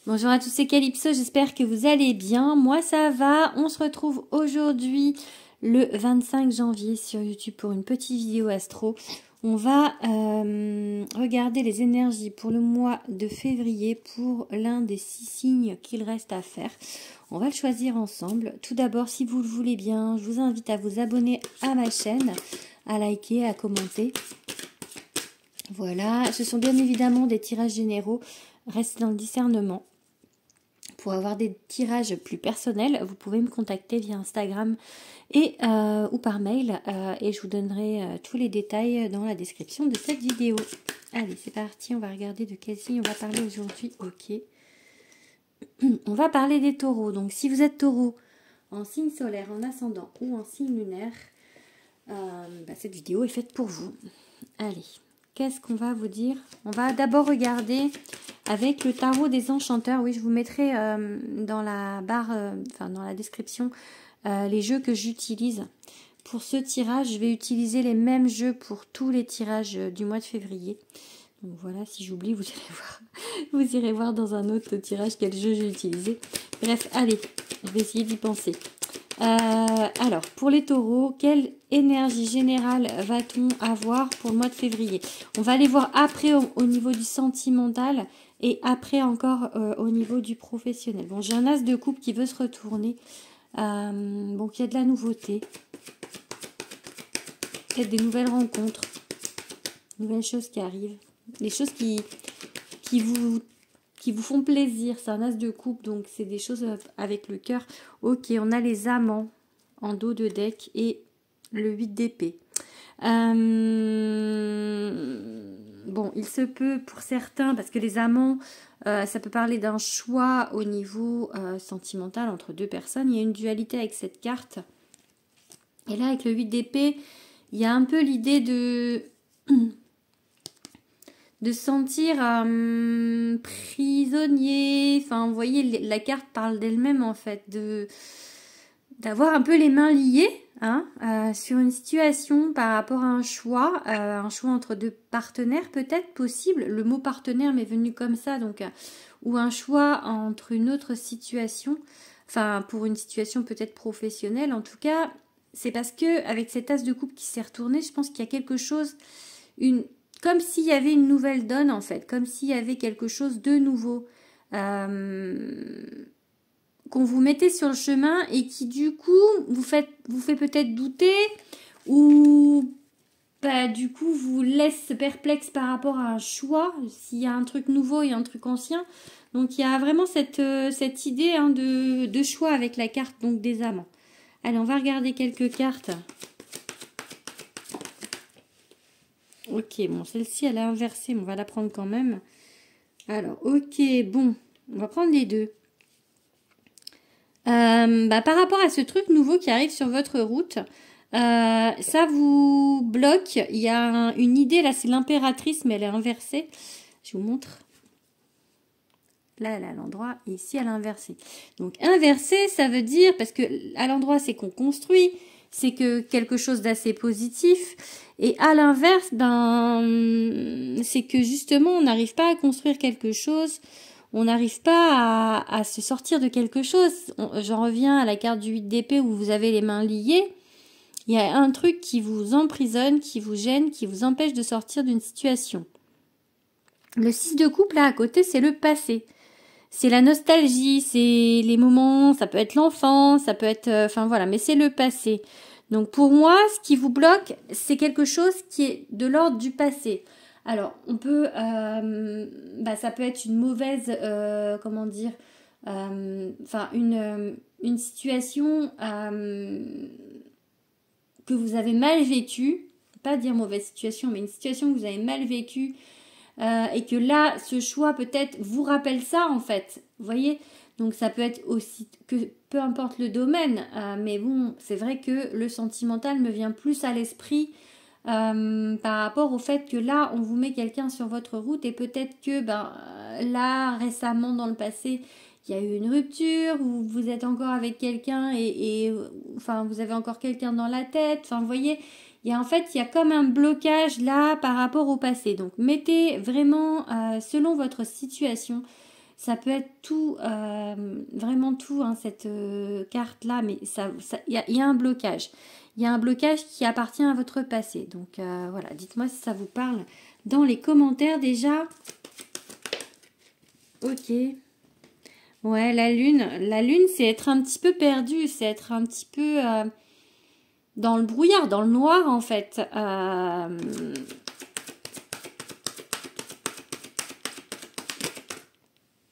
Bonjour à tous, c'est Calypso, j'espère que vous allez bien. Moi ça va, on se retrouve aujourd'hui le 25 janvier sur YouTube pour une petite vidéo astro. On va regarder les énergies pour le mois de février pour l'un des 6 signes qu'il reste à faire. On va le choisir ensemble. Tout d'abord, si vous le voulez bien, je vous invite à vous abonner à ma chaîne, à liker, à commenter. Voilà, ce sont bien évidemment des tirages généraux. Restez dans le discernement. Pour avoir des tirages plus personnels, vous pouvez me contacter via Instagram et, ou par mail et je vous donnerai tous les détails dans la description de cette vidéo. Allez, c'est parti, on va regarder de quel signe on va parler aujourd'hui. Ok. On va parler des taureaux. Donc, si vous êtes taureau en signe solaire, en ascendant ou en signe lunaire, cette vidéo est faite pour vous. Allez. Qu'est-ce qu'on va vous dire? On va d'abord regarder avec le tarot des enchanteurs. Oui, je vous mettrai dans la barre, dans la description, les jeux que j'utilise. Pour ce tirage, je vais utiliser les mêmes jeux pour tous les tirages du mois de février. Donc voilà, si j'oublie, vous irez voir. Vous irez voir dans un autre tirage quel jeu j'ai utilisé. Bref, allez, je vais essayer d'y penser. Alors, pour les taureaux, quelle énergie générale va-t-on avoir pour le mois de février? On va aller voir après au niveau du sentimental et après encore au niveau du professionnel. Bon, j'ai un as de coupe qui veut se retourner. Bon, il y a de la nouveauté. Peut-être des nouvelles rencontres. Nouvelles choses qui arrivent. Des choses qui vous font plaisir. C'est un as de coupe, donc c'est des choses avec le cœur. Ok, on a les amants en dos de deck et le 8 d'épée. Bon, il se peut pour certains, parce que les amants, ça peut parler d'un choix au niveau sentimental entre deux personnes. Il y a une dualité avec cette carte. Et là, avec le 8 d'épée, il y a un peu l'idée de sentir prisonnier. Enfin, vous voyez, la carte parle d'elle-même, en fait, d'avoir un peu les mains liées sur une situation par rapport à un choix entre deux partenaires, peut-être possible. Le mot partenaire m'est venu comme ça, donc ou un choix entre une autre situation, enfin, pour une situation peut-être professionnelle. En tout cas, c'est parce que avec cet as de coupe qui s'est retourné, je pense qu'il y a quelque chose, comme s'il y avait une nouvelle donne, en fait, comme s'il y avait quelque chose de nouveau qu'on vous mettez sur le chemin et qui, du coup, vous fait peut-être douter ou du coup, vous laisse perplexe par rapport à un choix, s'il y a un truc nouveau et un truc ancien. Donc, il y a vraiment cette idée de choix avec la carte donc des amants. Allez, on va regarder quelques cartes. Ok, bon, celle-ci, elle est inversée, mais on va la prendre quand même. Alors, ok, bon, on va prendre les deux. Par rapport à ce truc nouveau qui arrive sur votre route, ça vous bloque. Il y a une idée, là, c'est l'impératrice, mais elle est inversée. Je vous montre. Là, elle est à l'endroit, et ici, elle est inversée. Donc, inversée, ça veut dire, parce que à l'endroit, c'est qu'on construit, c'est que quelque chose d'assez positif. Et à l'inverse, c'est que justement, on n'arrive pas à construire quelque chose, on n'arrive pas à se sortir de quelque chose. J'en reviens à la carte du 8 d'épée où vous avez les mains liées. Il y a un truc qui vous emprisonne, qui vous gêne, qui vous empêche de sortir d'une situation. Le 6 de coupe, là, à côté, c'est le passé. C'est la nostalgie, c'est les moments, ça peut être l'enfance, ça peut être... Enfin, voilà, mais c'est le passé. Donc, pour moi, ce qui vous bloque, c'est quelque chose qui est de l'ordre du passé. Alors, on peut... ça peut être une mauvaise... comment dire une situation que vous avez mal vécue. Pas dire mauvaise situation, mais une situation que vous avez mal vécue. Et que là, ce choix peut-être vous rappelle ça en fait, vous voyez. Donc ça peut être aussi, que peu importe le domaine, mais bon, c'est vrai que le sentimental me vient plus à l'esprit par rapport au fait que là, on vous met quelqu'un sur votre route et peut-être que là, récemment dans le passé, il y a eu une rupture ou vous êtes encore avec quelqu'un et vous avez encore quelqu'un dans la tête, enfin vous voyez. Il y a comme un blocage là par rapport au passé. Donc, mettez vraiment, selon votre situation, Ça peut être tout, vraiment tout, hein, cette carte-là, mais y a un blocage. Il y a un blocage qui appartient à votre passé. Donc voilà, dites-moi si ça vous parle dans les commentaires déjà. Ok. Ouais, la lune, c'est être un petit peu perdu, c'est être un petit peu dans le brouillard, dans le noir en fait.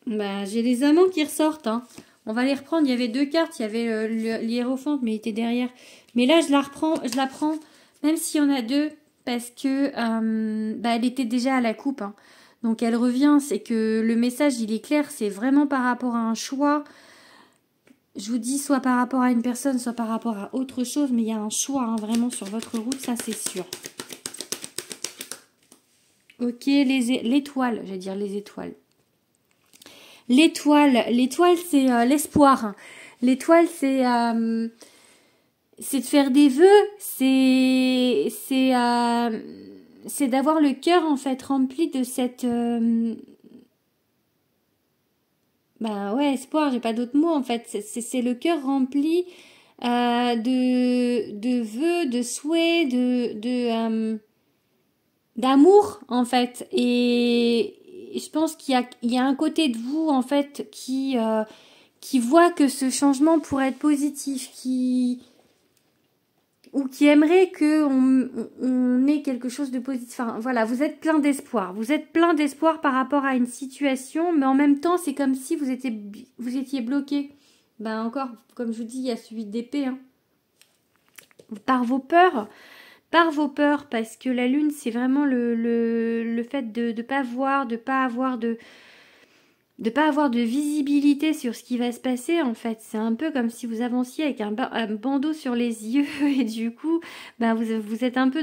Ben, j'ai les amants qui ressortent, hein. On va les reprendre. Il y avait deux cartes. Il y avait l'hiérophante, mais il était derrière. Mais là, je la prends, même s'il y en a deux, parce que elle était déjà à la coupe, hein. Donc, elle revient. C'est que le message, il est clair. C'est vraiment par rapport à un choix. Je vous dis, soit par rapport à une personne, soit par rapport à autre chose. Mais il y a un choix, hein, vraiment, sur votre route. Ça, c'est sûr. Ok, l'étoile. Je vais dire les étoiles. L'étoile, c'est l'espoir. L'étoile, c'est de faire des vœux, c'est d'avoir le cœur en fait rempli de cette espoir. J'ai pas d'autres mots en fait. C'est le cœur rempli de vœux, de souhaits, d'amour en fait. Et je pense qu'il y a un côté de vous en fait qui voit que ce changement pourrait être positif, ou qui aimerait que on ait quelque chose de positif. Enfin voilà, vous êtes plein d'espoir. Vous êtes plein d'espoir par rapport à une situation, mais en même temps c'est comme si vous étiez bloqué. Ben encore, comme je vous dis, il y a celui d'épée, hein. Par vos peurs. Parce que la lune, c'est vraiment le fait de ne pas voir, de pas avoir de visibilité sur ce qui va se passer. En fait, c'est un peu comme si vous avanciez avec un bandeau sur les yeux et du coup, vous êtes un peu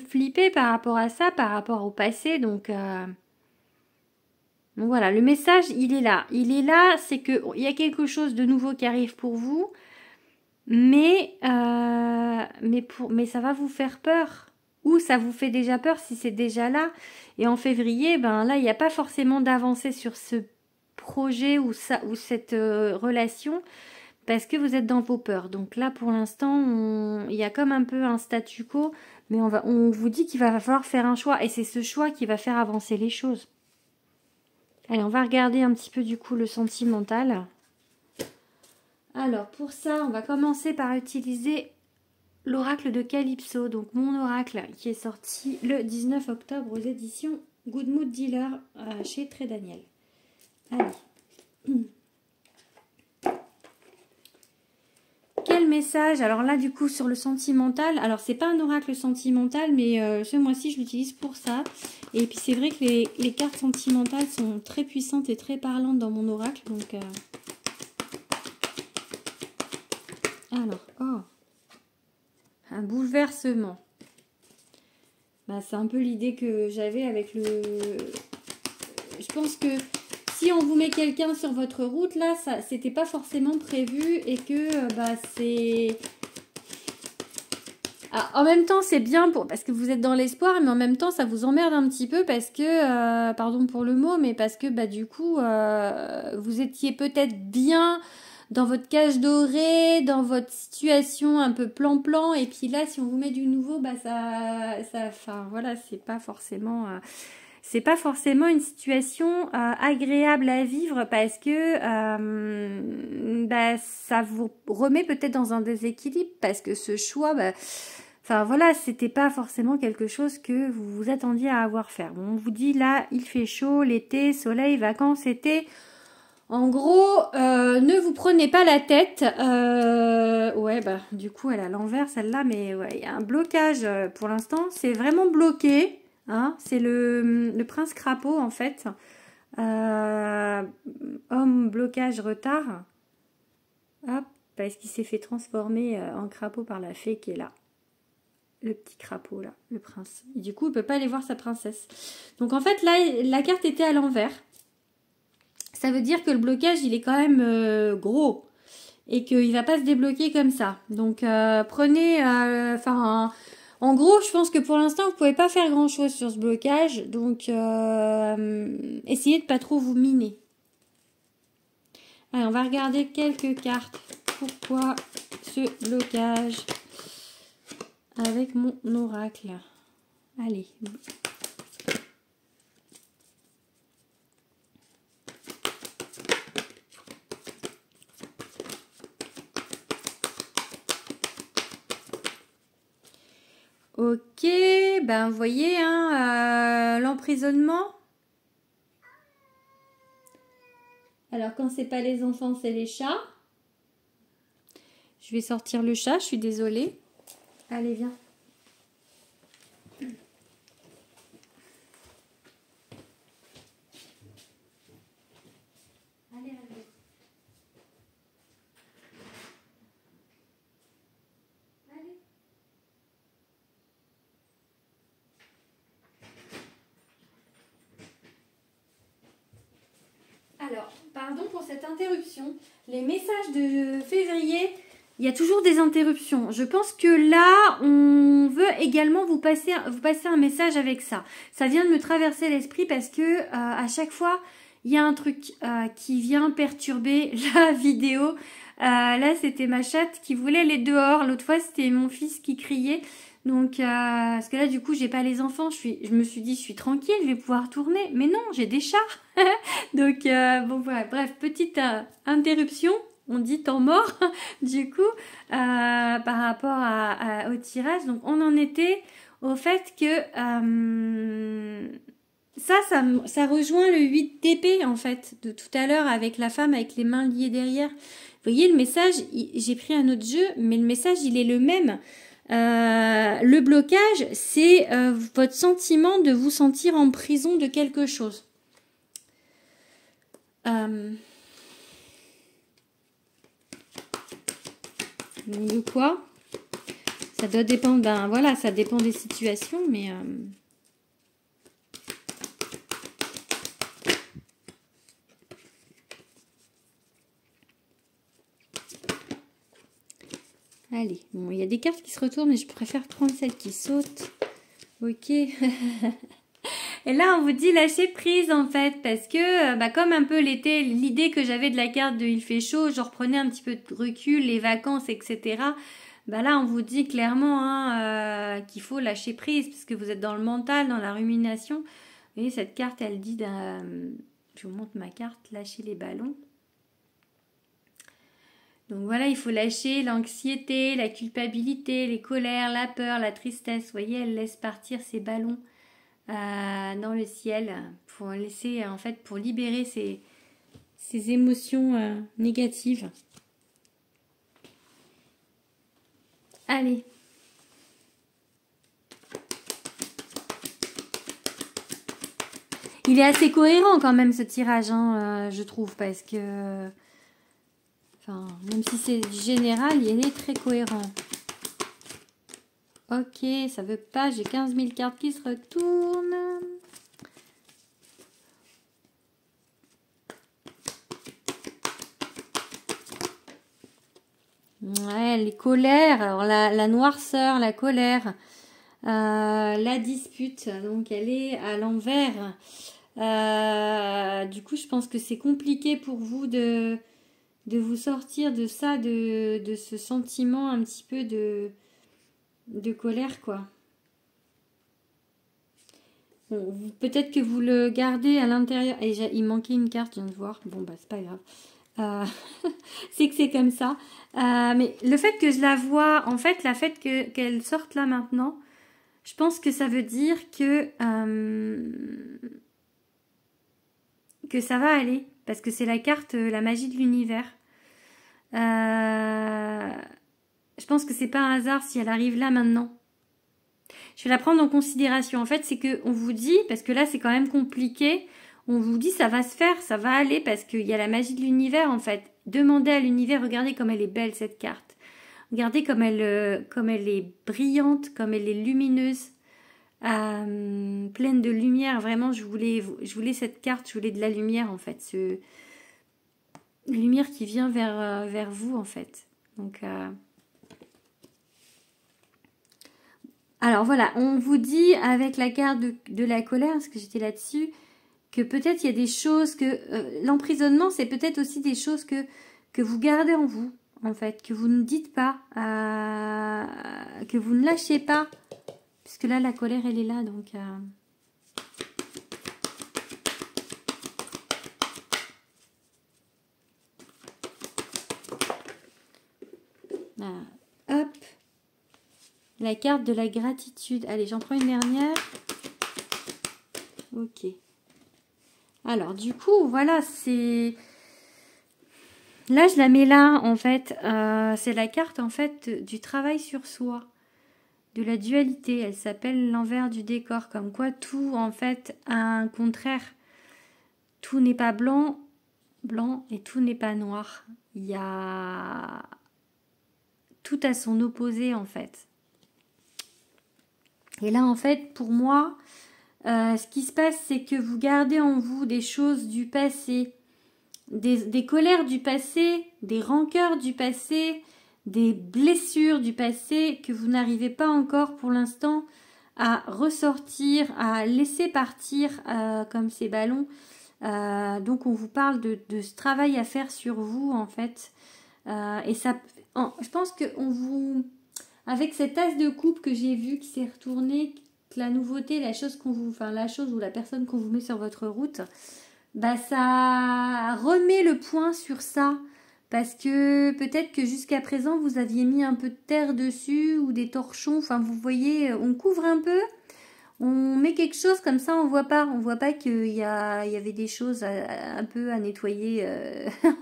flippé par rapport à ça, par rapport au passé. Donc voilà, le message, il est là. C'est que il y a quelque chose de nouveau qui arrive pour vous. Mais ça va vous faire peur. Ou ça vous fait déjà peur si c'est déjà là. Et en février, là, il n'y a pas forcément d'avancée sur ce projet ou cette relation parce que vous êtes dans vos peurs. Donc là, pour l'instant, il y a comme un peu un statu quo, mais on vous dit qu'il va falloir faire un choix. Et c'est ce choix qui va faire avancer les choses. Allez, on va regarder un petit peu du coup le sentimental. Alors, pour ça, on va commencer par utiliser l'oracle de Calypso. Donc, mon oracle qui est sorti le 19 octobre aux éditions Good Mood Dealer chez Très Daniel. Allez. Quel message? Alors là, du coup, sur le sentimental. Alors, c'est pas un oracle sentimental, mais ce mois-ci, je l'utilise pour ça. Et puis, c'est vrai que les cartes sentimentales sont très puissantes et très parlantes dans mon oracle. Donc... Alors, un bouleversement. C'est un peu l'idée que j'avais avec le... Je pense que si on vous met quelqu'un sur votre route, là, ça c'était pas forcément prévu et que c'est... en même temps, c'est bien parce que vous êtes dans l'espoir, mais en même temps, ça vous emmerde un petit peu parce que, pardon pour le mot, mais parce que du coup, vous étiez peut-être bien dans votre cage dorée, dans votre situation un peu plan-plan, et puis là, si on vous met du nouveau, enfin voilà, c'est pas forcément une situation agréable à vivre parce que ça vous remet peut-être dans un déséquilibre parce que ce choix, enfin voilà, c'était pas forcément quelque chose que vous vous attendiez à avoir faire. Bon, on vous dit là, il fait chaud, l'été, soleil, vacances, été. En gros, ne vous prenez pas la tête. Du coup, elle est à l'envers celle-là, mais ouais, il y a un blocage pour l'instant. C'est vraiment bloqué. Hein, c'est le prince crapaud en fait. Homme, blocage, retard. Hop, parce qu'il s'est fait transformer en crapaud par la fée qui est là. Le petit crapaud là, le prince. Et du coup, il ne peut pas aller voir sa princesse. Donc en fait, là, la carte était à l'envers. Ça veut dire que le blocage, il est quand même gros. Et qu'il ne va pas se débloquer comme ça. Donc prenez... En gros, je pense que pour l'instant, vous pouvez pas faire grand chose sur ce blocage. Donc, essayez de pas trop vous miner. Allez, on va regarder quelques cartes. Pourquoi ce blocage avec mon oracle? Allez. Ok, ben vous voyez, hein, l'emprisonnement. Alors quand c'est pas les enfants, c'est les chats. Je vais sortir le chat, je suis désolée. Allez, viens. Allez, allez. Allez. Alors, pardon pour cette interruption. Les messages de février, il y a toujours des interruptions. Je pense que là, on veut également vous passer un message avec ça. Ça vient de me traverser l'esprit parce que à chaque fois, il y a un truc qui vient perturber la vidéo. Là, c'était ma chatte qui voulait aller dehors. L'autre fois, c'était mon fils qui criait. Donc, parce que là, du coup, j'ai pas les enfants. Je me suis dit, je suis tranquille, je vais pouvoir tourner. Mais non, j'ai des chats. Donc, bon, voilà. Bref, petite interruption. On dit temps mort, du coup, par rapport au tirage. Donc, on en était au fait que ça rejoint le 8 d'épée, en fait, de tout à l'heure avec la femme avec les mains liées derrière. Vous voyez, le message, j'ai pris un autre jeu, mais le message, il est le même. Le blocage, c'est votre sentiment de vous sentir en prison de quelque chose. De quoi? Ça doit dépendre, ben voilà, ça dépend des situations, mais... Allez, bon, il y a des cartes qui se retournent, mais je préfère prendre celles qui sautent. Ok. Et là, on vous dit lâcher prise, en fait, parce que, bah, comme un peu l'été, l'idée que j'avais de la carte de il fait chaud, je reprenais un petit peu de recul, les vacances, etc. Bah là, on vous dit clairement hein, qu'il faut lâcher prise, parce que vous êtes dans le mental, dans la rumination. Vous voyez, cette carte, elle dit, je vous montre ma carte, lâcher les ballons. Donc voilà, il faut lâcher l'anxiété, la culpabilité, les colères, la peur, la tristesse. Vous voyez, elle laisse partir ses ballons dans le ciel pour laisser, en fait, pour libérer ces émotions négatives. Allez. Il est assez cohérent quand même ce tirage, hein, je trouve, parce que... Enfin, même si c'est général, il est très cohérent. Ok, ça veut pas, j'ai 15 000 cartes qui se retournent. Ouais, les colères, alors la noirceur, la colère, la dispute, donc elle est à l'envers. Du coup, je pense que c'est compliqué pour vous de vous sortir de ça, de ce sentiment un petit peu de colère, quoi. Bon, peut-être que vous le gardez à l'intérieur. Et il manquait une carte, je viens de voir. Bon, bah, c'est pas grave. C'est que c'est comme ça. Mais le fait que je la vois, en fait, qu'elle sorte là maintenant, je pense que ça veut dire que ça va aller. Parce que c'est la carte, la magie de l'univers. Je pense que c'est pas un hasard si elle arrive là maintenant. Je vais la prendre en considération. En fait, c'est qu'on vous dit, parce que là, c'est quand même compliqué, on vous dit ça va se faire, ça va aller, parce qu'il y a la magie de l'univers, en fait. Demandez à l'univers, regardez comme elle est belle, cette carte. Regardez comme elle est brillante, comme elle est lumineuse, pleine de lumière. Vraiment, je voulais cette carte, je voulais de la lumière, en fait. Lumière qui vient vers vous, en fait. Donc... Alors voilà, on vous dit avec la carte de la colère, parce que j'étais là-dessus, que peut-être il y a des choses que... l'emprisonnement, c'est peut-être aussi des choses que vous gardez en vous, en fait, que vous ne dites pas, que vous ne lâchez pas. Puisque là, la colère, elle est là, donc... hop. La carte de la gratitude. Allez, j'en prends une dernière. Ok. Alors, du coup, voilà, c'est... Là, je la mets là, en fait. C'est la carte, en fait, du travail sur soi. De la dualité. Elle s'appelle l'envers du décor. Comme quoi, tout, en fait, a un contraire. Tout n'est pas blanc, et tout n'est pas noir. Il y a... Tout à son opposé, en fait. Et là, en fait, pour moi, ce qui se passe, c'est que vous gardez en vous des choses du passé, des colères du passé, des rancœurs du passé, des blessures du passé que vous n'arrivez pas encore pour l'instant à ressortir, à laisser partir comme ces ballons. Donc, on vous parle de ce travail à faire sur vous, en fait. Et ça, je pense que on vous... Avec cet as de coupe que j'ai vu qui s'est retourné, la nouveauté, la chose qu'on vous, enfin la chose ou la personne qu'on vous met sur votre route, bah ça remet le point sur ça, parce que peut-être que jusqu'à présent vous aviez mis un peu de terre dessus ou des torchons. Enfin, vous voyez, on couvre un peu, on met quelque chose comme ça, on voit pas qu'il y avait des choses un peu à nettoyer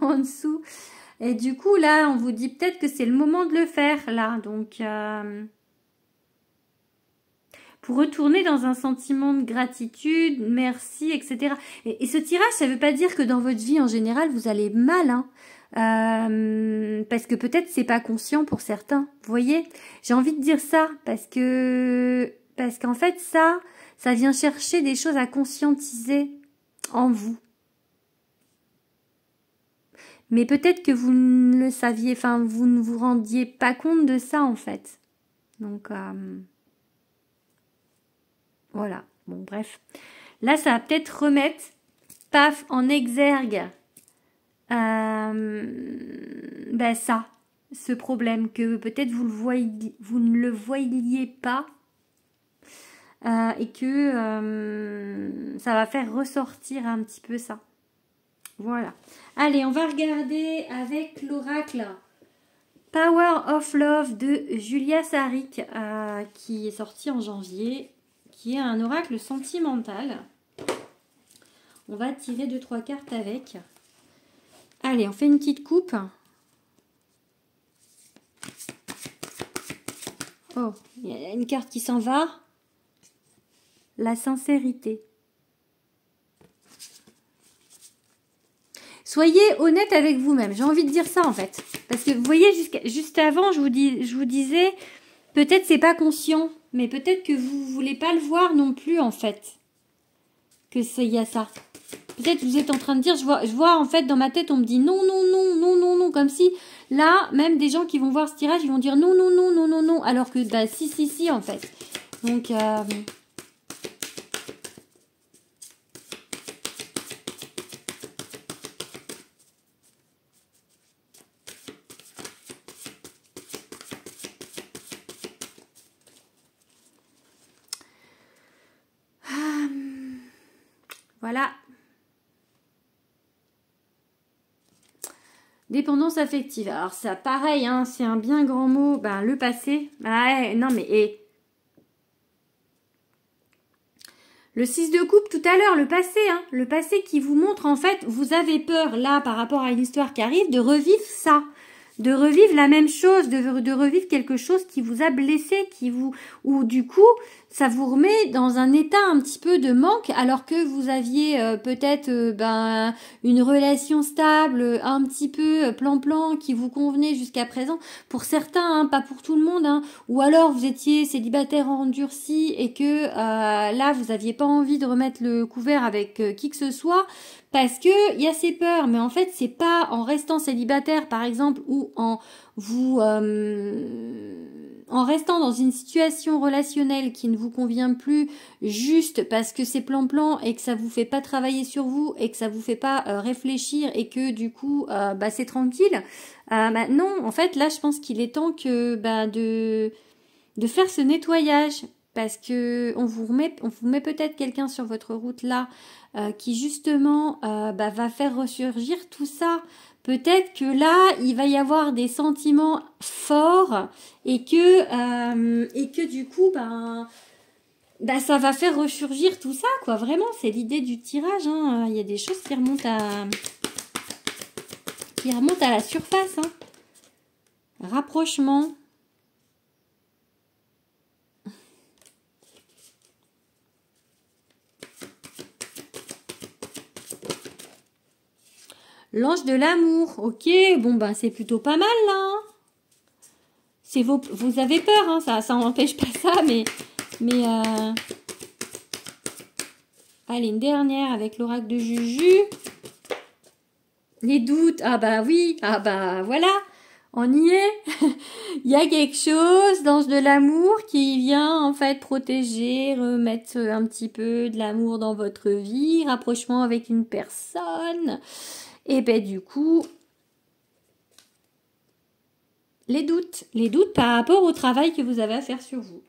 en dessous. Et du coup, là, on vous dit peut-être que c'est le moment de le faire, là. Donc, pour retourner dans un sentiment de gratitude, merci, etc. Et ce tirage, ça ne veut pas dire que dans votre vie, en général, vous allez mal, hein. Parce que peut-être c'est pas conscient pour certains. Vous voyez, j'ai envie de dire ça parce qu'en fait, ça vient chercher des choses à conscientiser en vous. Mais peut-être que vous ne le saviez, enfin, vous ne vous rendiez pas compte de ça, en fait. Donc, voilà. Bon, bref. Là, ça va peut-être remettre, paf, en exergue, ça, ce problème, que peut-être vous ne le voyez pas, et que ça va faire ressortir un petit peu ça. Voilà. Allez, on va regarder avec l'oracle Power of Love de Julia Saric, qui est sorti en janvier, qui est un oracle sentimental. On va tirer 2-3 cartes avec. Allez, on fait une petite coupe. Oh, il y a une carte qui s'en va. La sincérité. Soyez honnête avec vous-même. J'ai envie de dire ça, en fait. Parce que vous voyez, juste avant, je vous disais, peut-être c'est pas conscient, mais peut-être que vous voulez pas le voir non plus, en fait. Il y a ça. Peut-être vous êtes en train de dire, je vois en fait dans ma tête, on me dit non, non, non, non, non, non, comme si là, même des gens qui vont voir ce tirage, ils vont dire non, non, non, non, non, non, alors que bah si, si, si, en fait. Donc, voilà. Dépendance affective. Alors ça, pareil, hein, c'est un bien grand mot. Ben, le passé. Ouais, non mais le 6 de coupe tout à l'heure, le passé, hein, le passé qui vous montre en fait, vous avez peur là par rapport à une histoire qui arrive de revivre ça. De revivre la même chose, de revivre quelque chose qui vous a blessé, ou du coup, ça vous remet dans un état un petit peu de manque, alors que vous aviez peut-être une relation stable, un petit peu plan-plan, qui vous convenait jusqu'à présent. Pour certains, hein, pas pour tout le monde, hein. Ou alors vous étiez célibataire endurci et que là, vous aviez pas envie de remettre le couvert avec qui que ce soit, parce que il y a ces peurs, mais en fait c'est pas en restant célibataire par exemple ou en en restant dans une situation relationnelle qui ne vous convient plus, juste parce que c'est plan-plan et que ça vous fait pas travailler sur vous et que ça vous fait pas réfléchir et que du coup c'est tranquille, non, en fait là je pense qu'il est temps que de faire ce nettoyage, parce que on vous met peut-être quelqu'un sur votre route là qui justement va faire ressurgir tout ça. Peut-être que là, il va y avoir des sentiments forts et que du coup, ça va faire ressurgir tout ça, quoi. Vraiment, c'est l'idée du tirage. Hein. Il y a des choses qui remontent à la surface. Hein. Rapprochement. L'ange de l'amour, ok, bon c'est plutôt pas mal là. Vous avez peur, hein, ça n'empêche pas ça, mais allez, une dernière avec l'oracle de Juju. Les doutes, oui, voilà, on y est. Il y a quelque chose, l'ange de l'amour, qui vient en fait protéger, remettre un petit peu de l'amour dans votre vie, rapprochement avec une personne. Et du coup, les doutes par rapport au travail que vous avez à faire sur vous.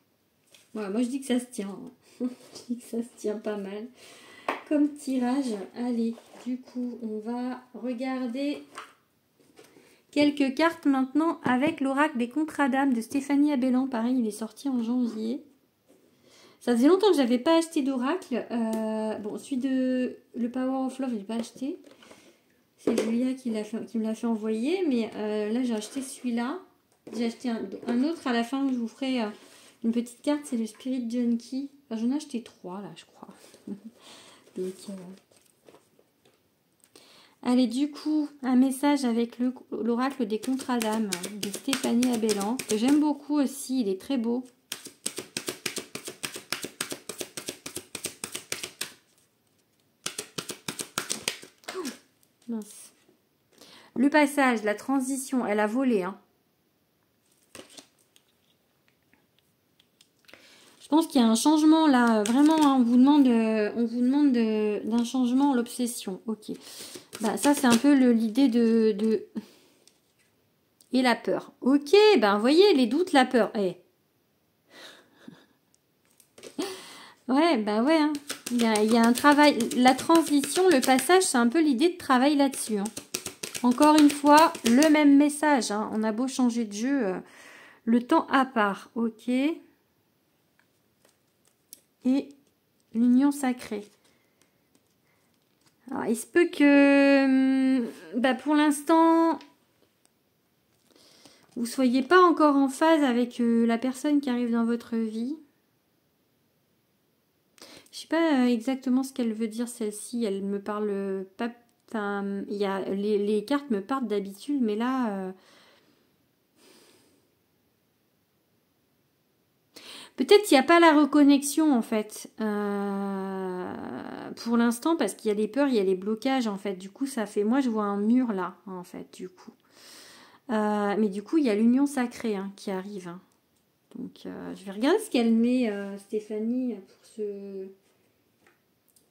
Voilà, moi je dis que ça se tient. Je dis que ça se tient pas mal. Comme tirage, allez, du coup, on va regarder quelques cartes maintenant avec l'oracle des contrats d'âme de Stéphanie Abellan. Pareil, il est sorti en janvier. Ça faisait longtemps que j'avais pas acheté d'oracle. Celui de le Power of Love, je l'ai pas acheté. C'est Julia qui me l'a fait envoyer, mais là j'ai acheté celui-là. J'ai acheté un autre à la fin, je vous ferai une petite carte, c'est le Spirit Junkie. Enfin, j'en ai acheté 3 là, je crois. Donc, allez, du coup, un message avec l'oracle des contrats d'âme de Stéphanie Abellan, que j'aime beaucoup aussi, il est très beau. Oh, mince. Le passage, la transition, elle a volé. Hein. Je pense qu'il y a un changement là. Vraiment, hein, on vous demande d'un changement, l'obsession. Ok. Ça, c'est un peu l'idée de... Et la peur. Ok, vous voyez, les doutes, la peur. Ouais, ouais. Hein. Il y a un travail. La transition, le passage, c'est un peu l'idée de travail là-dessus. Hein. Encore une fois, le même message. Hein. On a beau changer de jeu, le temps à part. Ok. Et l'union sacrée. Alors, il se peut que, pour l'instant, vous soyez pas encore en phase avec la personne qui arrive dans votre vie. Je sais pas exactement ce qu'elle veut dire celle-ci. Elle me parle pas. Enfin, il y a les cartes me parlent d'habitude, mais là, peut-être qu'il n'y a pas la reconnexion en fait pour l'instant, parce qu'il y a des peurs, il y a les blocages en fait. Du coup, ça fait. Moi, je vois un mur là en fait. Du coup, mais du coup, il y a l'union sacrée qui arrive. Hein. Donc, je vais regarder ce qu'elle met Stéphanie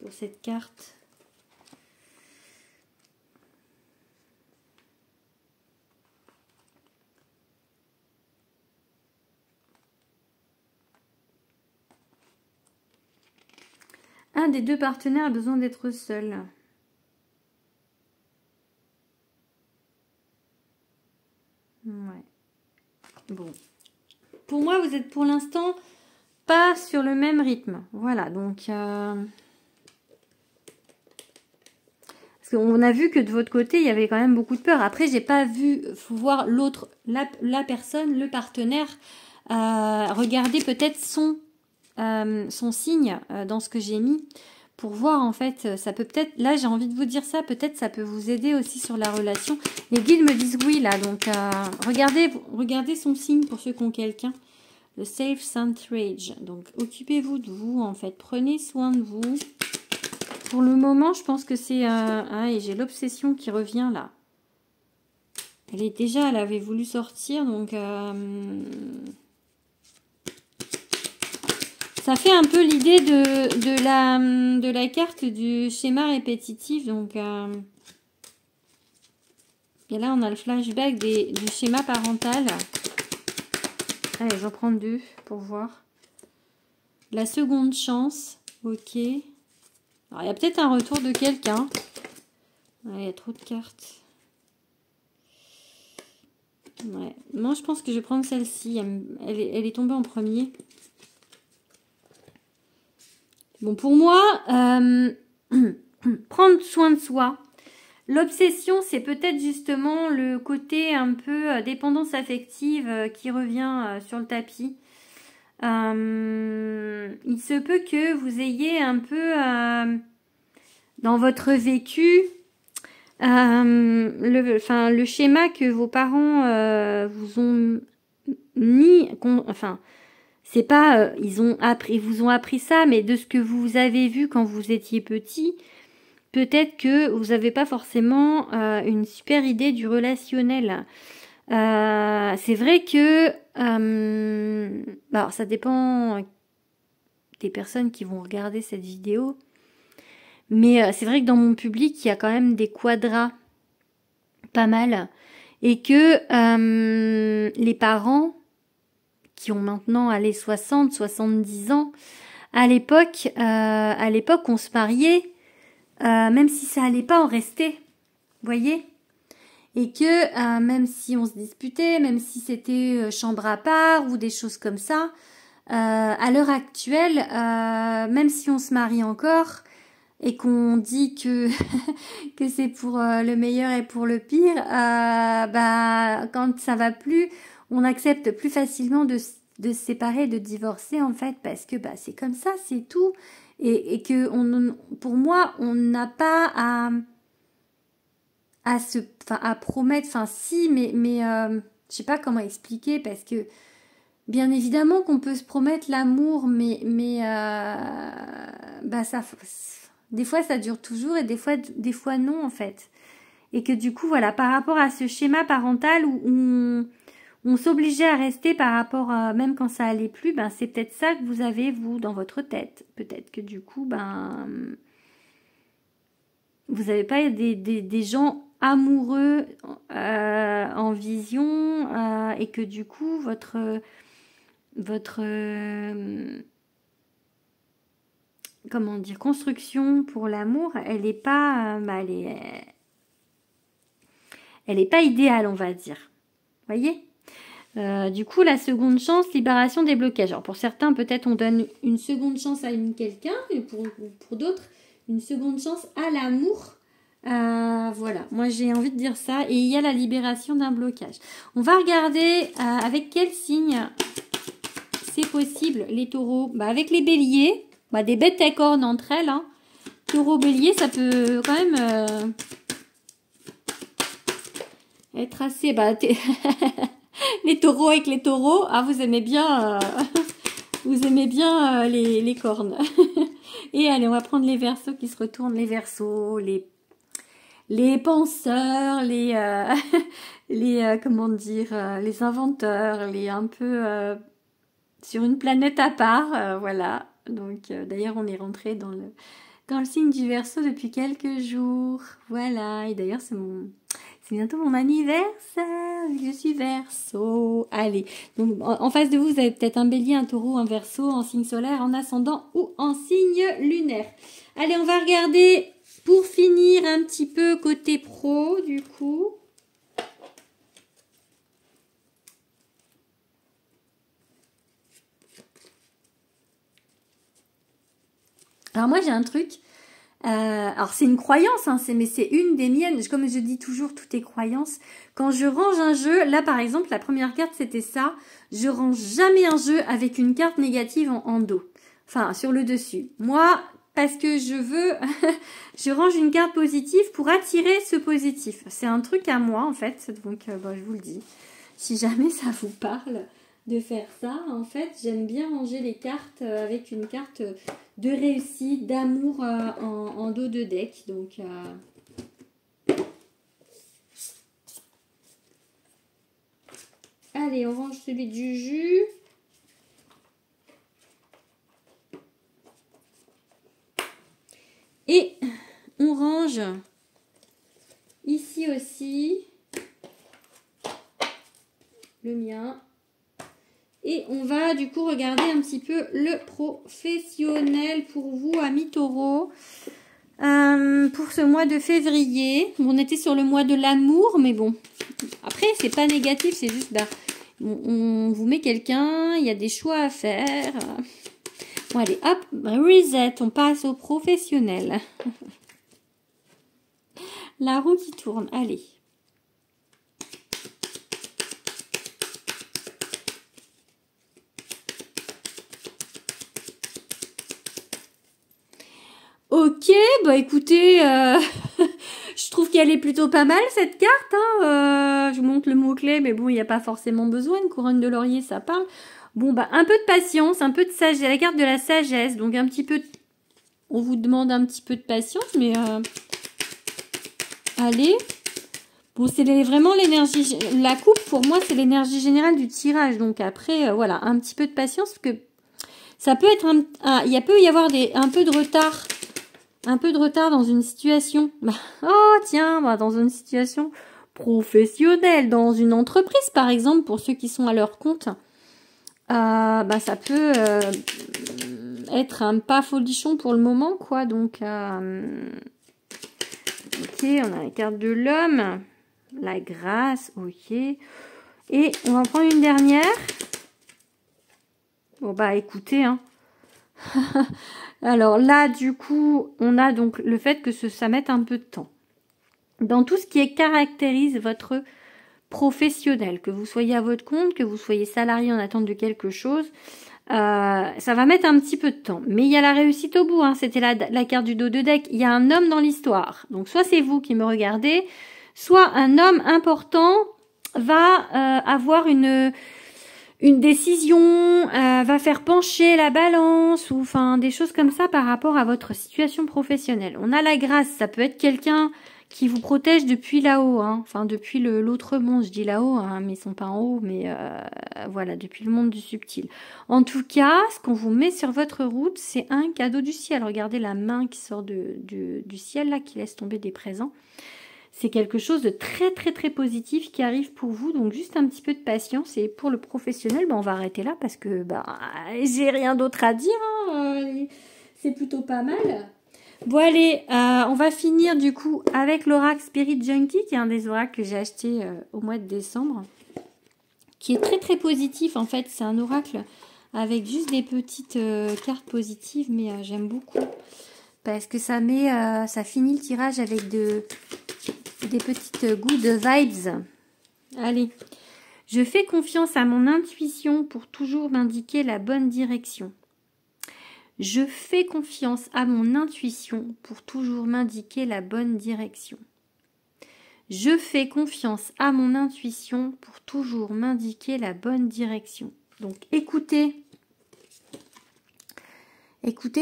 pour cette carte. Un des deux partenaires a besoin d'être seul. Ouais. Bon. Pour moi, vous êtes pour l'instant pas sur le même rythme. Voilà, donc... Parce qu'on a vu que de votre côté, il y avait quand même beaucoup de peur. Après, j'ai pas vu voir l'autre, la personne, le partenaire, regarder peut-être son signe dans ce que j'ai mis. Pour voir en fait, ça peut peut-être, là j'ai envie de vous dire ça, peut-être ça peut vous aider aussi sur la relation. Les guides me disent oui là, donc regardez son signe pour ceux qui ont quelqu'un. Le Safe Saint Rage, donc occupez-vous de vous en fait, prenez soin de vous. Pour le moment, je pense que c'est et j'ai l'obsession qui revient là. Elle avait voulu sortir, donc Ça fait un peu l'idée de la carte du schéma répétitif. Donc, et là, on a le flashback du schéma parental. Allez, j'en prends 2 pour voir. La seconde chance. Ok. Alors, il y a peut-être un retour de quelqu'un. Il y a trop de cartes. Ouais. Moi, je pense que je vais prendre celle-ci. Elle est tombée en premier. Bon, pour moi, prendre soin de soi. L'obsession, c'est peut-être justement le côté un peu dépendance affective qui revient sur le tapis. Il se peut que vous ayez un peu dans votre vécu le schéma que vos parents vous ont mis, c'est pas ils vous ont appris ça, mais de ce que vous avez vu quand vous étiez petit, peut-être que vous n'avez pas forcément une super idée du relationnel. C'est vrai que alors ça dépend des personnes qui vont regarder cette vidéo, mais c'est vrai que dans mon public il y a quand même des quadras pas mal, et que les parents qui ont maintenant 60-70 ans, à l'époque on se mariait même si ça allait pas en rester, voyez, et que même si on se disputait, même si c'était chambre à part ou des choses comme ça, à l'heure actuelle, même si on se marie encore et qu'on dit que que c'est pour le meilleur et pour le pire, quand ça va plus, on accepte plus facilement de se séparer, de divorcer en fait, parce que c'est comme ça, c'est tout, et que pour moi, on n'a pas à promettre, si, mais je sais pas comment expliquer, parce que bien évidemment qu'on peut se promettre l'amour, mais ça, des fois ça dure toujours et des fois non en fait. Et que du coup, voilà, par rapport à ce schéma parental où on s'obligeait à rester par rapport à, même quand ça allait plus, c'est peut-être ça que vous avez, vous, dans votre tête. Peut-être que du coup, vous n'avez pas des gens amoureux en vision et que du coup, votre comment dire, construction pour l'amour, elle est pas, elle est pas idéale, on va dire. Voyez ? Du coup, la seconde chance, libération des blocages. Alors pour certains, peut-être on donne une seconde chance à quelqu'un, et pour d'autres, une seconde chance à l'amour. Voilà, moi j'ai envie de dire ça. Et il y a la libération d'un blocage. On va regarder avec quel signe c'est possible, les taureaux. Avec les béliers, des bêtes à cornes entre elles. Hein. Taureau, bélier, ça peut quand même être assez... les taureaux avec les taureaux, vous aimez bien, les cornes. Et allez, on va prendre les verseaux qui se retournent, les verseaux, les penseurs, les comment dire, les inventeurs, les un peu sur une planète à part, voilà. Donc d'ailleurs, on est rentré dans le signe du Verseau depuis quelques jours, voilà. Et d'ailleurs, c'est bientôt mon anniversaire, je suis Verseau. Allez, donc en face de vous, vous avez peut-être un bélier, un taureau, un Verseau, en signe solaire, en ascendant ou en signe lunaire. Allez, on va regarder pour finir un petit peu côté pro, du coup. Alors moi, j'ai un truc... alors c'est une croyance, mais c'est une des miennes. Comme je dis toujours, tout est croyance. Quand je range un jeu, là par exemple, la première carte c'était ça. Je range jamais un jeu avec une carte négative en dos. Enfin, sur le dessus. Moi, parce que je veux, je range une carte positive pour attirer ce positif. C'est un truc à moi en fait. Donc, je vous le dis. Si jamais ça vous parle de faire ça, en fait, j'aime bien ranger les cartes avec une carte de réussite, d'amour en dos de deck. Donc, allez, on range celui du jus. Vierge. Ici aussi. Le mien. Et on va du coup regarder un petit peu le professionnel pour vous, amis taureaux. Pour ce mois de février. Bon, on était sur le mois de l'amour, mais bon. Après, c'est pas négatif, c'est juste, bah, on vous met quelqu'un, il y a des choix à faire. Bon, allez, hop, reset, on passe au professionnel. La roue qui tourne, allez. Ok, bah écoutez, je trouve qu'elle est plutôt pas mal cette carte. Hein. Je vous montre le mot-clé, mais bon, il n'y a pas forcément besoin. Une couronne de laurier, ça parle. Bon, bah un peu de patience, un peu de sagesse. La carte de la sagesse, donc un petit peu... On vous demande un petit peu de patience, mais... Allez. Bon, c'est vraiment l'énergie... La coupe, pour moi, c'est l'énergie générale du tirage. Donc après, voilà, un petit peu de patience, parce que ça peut être... Il peut y avoir un peu de retard... Un peu de retard dans une situation. Oh tiens, dans une situation professionnelle, dans une entreprise par exemple, pour ceux qui sont à leur compte, ça peut être un pas folichon pour le moment, quoi. Donc, ok, on a la carte de l'homme, la grâce, ok. Et on va prendre une dernière. Bon bah écoutez, hein. Alors là, du coup, on a donc le fait que ça mette un peu de temps. Dans tout ce qui caractérise votre professionnel, que vous soyez à votre compte, que vous soyez salarié en attente de quelque chose, ça va mettre un petit peu de temps. Mais il y a la réussite au bout, hein. C'était la carte du dos de deck. Il y a un homme dans l'histoire. Donc soit c'est vous qui me regardez, soit un homme important va avoir une décision, va faire pencher la balance, ou enfin des choses comme ça par rapport à votre situation professionnelle. On a la grâce, ça peut être quelqu'un qui vous protège depuis là-haut, hein. Enfin depuis l'autre monde, je dis là-haut, hein, mais ils sont pas en haut, mais voilà, depuis le monde du subtil. En tout cas, ce qu'on vous met sur votre route, c'est un cadeau du ciel. Regardez la main qui sort du ciel, là, qui laisse tomber des présents. C'est quelque chose de très très très positif qui arrive pour vous, donc juste un petit peu de patience. Et pour le professionnel, on va arrêter là parce que j'ai rien d'autre à dire, hein. C'est plutôt pas mal. Bon allez, on va finir du coup avec l'oracle Spirit Junkie, qui est un des oracles que j'ai acheté au mois de décembre, qui est très très positif en fait. C'est un oracle avec juste des petites cartes positives, mais j'aime beaucoup parce que ça finit le tirage avec des petites good vibes. Allez, je fais confiance à mon intuition pour toujours m'indiquer la bonne direction. Je fais confiance à mon intuition pour toujours m'indiquer la bonne direction. Je fais confiance à mon intuition pour toujours m'indiquer la bonne direction. Donc écoutez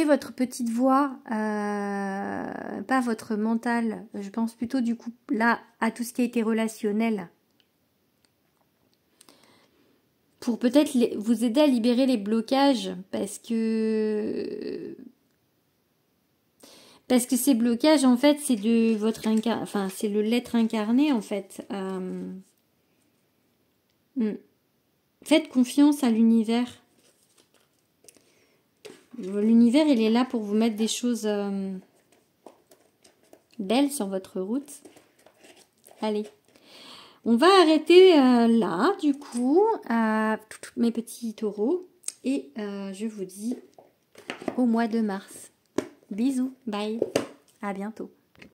votre petite voix, pas votre mental. Je pense plutôt du coup là à tout ce qui a été relationnel. Pour peut-être vous aider à libérer les blocages, parce que ces blocages en fait c'est de votre c'est le l'être incarné en fait. Faites confiance à l'univers. L'univers il est là pour vous mettre des choses belles sur votre route. Allez. On va arrêter là, du coup, mes petits taureaux. Et je vous dis au mois de mars. Bisous, bye, à bientôt.